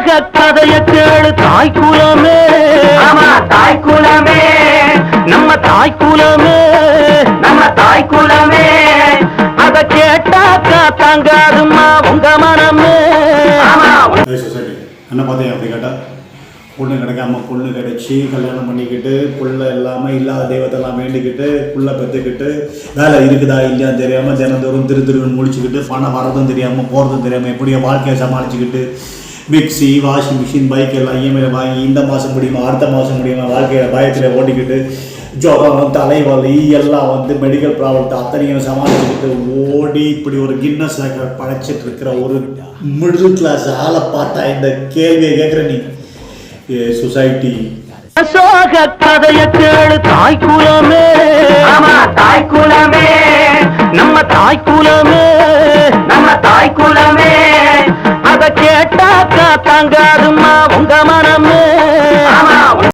சோக கதைய கேளு தாய் குலமே. ஆமா தாய் குலமே, நம்ம தாய் குலமே, நம்ம தாய் குலமே. அத கேட்டாக்கா தங்காதுமா உங்க மனமே. ஆமா சொசைட்டி என்ன பார்த்தீங்க அப்படி கேட்டால் பொண்ணு கிடைக்காம பொண்ணு கிடைச்சி கல்யாணம் பண்ணிக்கிட்டு புள்ள இல்லாமல் இல்லாத தெய்வத்தெல்லாம் வேண்டிக்கிட்டு புள்ள பெற்றுக்கிட்டு வேலை இருக்குதா இல்லையான்னு தெரியாமல் தினந்தோறும் திருன்னு முடிச்சுக்கிட்டு பணம் வரதும் தெரியாமல் போகிறதும் தெரியாமல் எப்படியோ வாழ்க்கையை சமாளிச்சுக்கிட்டு மிக்சி வாஷிங் மிஷின் பைக் எல்லாம் இஎம்ஐயில் வாங்கி இந்த மாதம் முடியுமா அடுத்த மாதம் முடியுமா வாழ்க்கையில் பயத்தில் ஓட்டிக்கிட்டு ஜுரம் தலைவலி எல்லாம் மெடிக்கல் ப்ராப்ளத்தை அத்தனையும் சமாளிச்சுக்கிட்டு ஓடி இப்படி ஒரு கின்னஸ் ரெக்கார்ட் படைச்சிட்டு இருக்கிற ஒரு மிடில் கிளாஸ் ஆளை பார்த்தா இந்த கேள்வியை கேட்குற நீ சொசைட்டி. சோக கதைய கேளு தாய் குலமே. ஆமா தாய் குலமே, நம்ம தாய் குலமே, நம்ம தாய் குலமே. அத கேட்டாக்கா தங்காதுமா உங்க மனமே.